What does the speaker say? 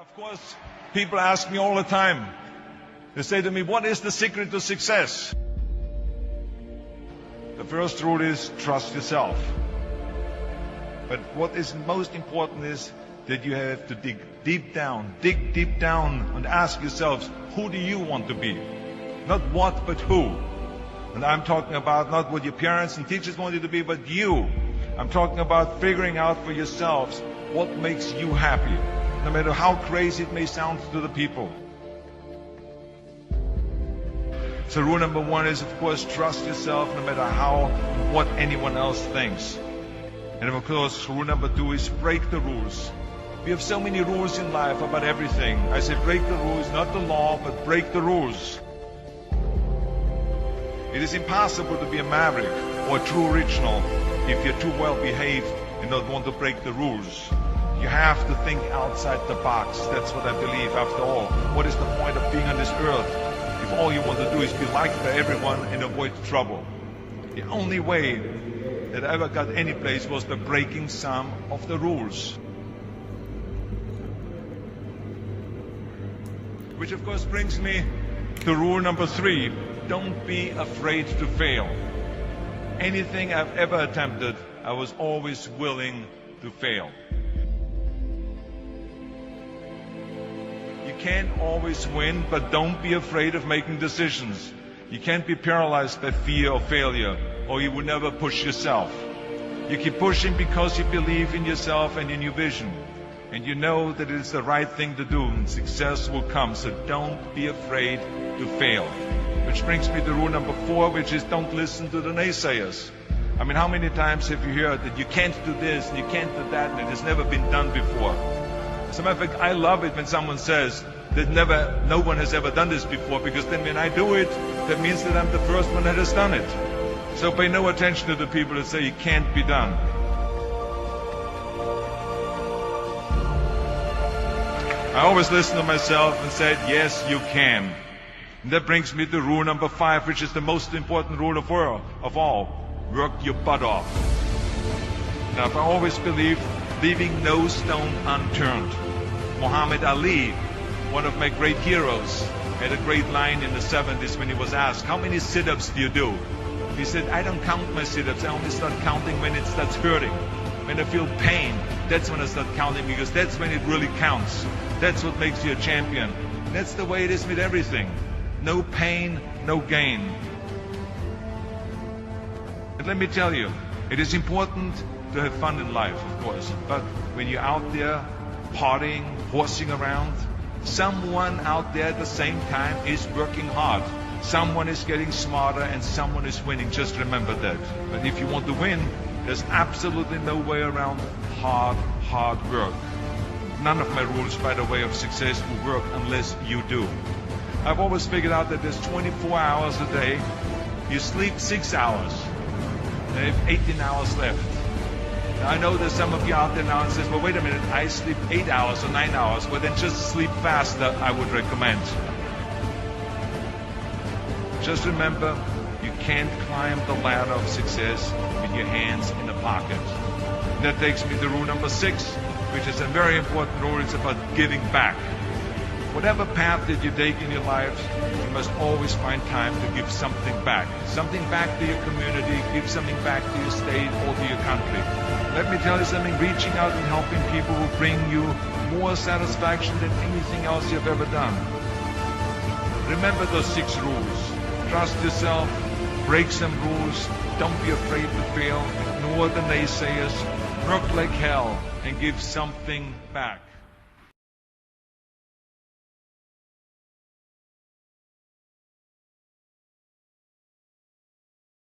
Of course, people ask me all the time. They say to me, what is the secret to success? The first rule is trust yourself. But what is most important is that you have to dig deep down and ask yourselves, who do you want to be? Not what, but who. And I'm talking about not what your parents and teachers want you to be, but you. I'm talking about figuring out for yourselves what makes you happy, no matter how crazy it may sound to the people. So rule number one is, of course, trust yourself no matter what anyone else thinks. And of course, rule number two is break the rules. We have so many rules in life about everything. I say break the rules, not the law, but break the rules. It is impossible to be a maverick or a true original if you're too well behaved and don't want to break the rules. You have to think outside the box. That's what I believe. After all, what is the point of being on this earth if all you want to do is be liked by everyone and avoid trouble? The only way that I ever got any place was by breaking some of the rules. Which of course brings me to rule number three. Don't be afraid to fail. Anything I've ever attempted, I was always willing to fail. You can't always win, but don't be afraid of making decisions. You can't be paralyzed by fear of failure, or you will never push yourself. You keep pushing because you believe in yourself and in your vision. And you know that it is the right thing to do, and success will come. So don't be afraid to fail. Which brings me to rule number four, which is don't listen to the naysayers. I mean, how many times have you heard that you can't do this and you can't do that and it has never been done before? As a matter of fact, I love it when someone says that no one has ever done this before, because then when I do it, that means that I'm the first one that has done it. So pay no attention to the people that say it can't be done. I always listen to myself and said, yes, you can. And that brings me to rule number five, which is the most important rule of all. Work your butt off. Now, I always believe leaving no stone unturned. Muhammad Ali, one of my great heroes, had a great line in the 70s when he was asked, how many sit-ups do you do? He said, I don't count my sit-ups. I only start counting when it starts hurting. When I feel pain, that's when I start counting, because that's when it really counts. That's what makes you a champion. That's the way it is with everything. No pain, no gain. And let me tell you, it is important to have fun in life, of course. But when you're out there partying, horsing around, someone out there at the same time is working hard. Someone is getting smarter and someone is winning. Just remember that. But if you want to win, there's absolutely no way around hard work. None of my rules, by the way, of success will work unless you do. I've always figured out that there's 24 hours a day. You sleep 6 hours. And you have 18 hours left. Now, I know there's some of you out there now and says, well, wait a minute, I sleep 8 hours or 9 hours. Well, then just sleep faster, I would recommend. Just remember, you can't climb the ladder of success with your hands in the pocket. And that takes me to rule number 6, which is a very important rule. It's about giving back. Whatever path that you take in your life, you must always find time to give something back. Something back to your community, give something back to your state or to your country. Let me tell you something, reaching out and helping people will bring you more satisfaction than anything else you've ever done. Remember those 6 rules. Trust yourself, break some rules, don't be afraid to fail, ignore the naysayers, work like hell, and give something back.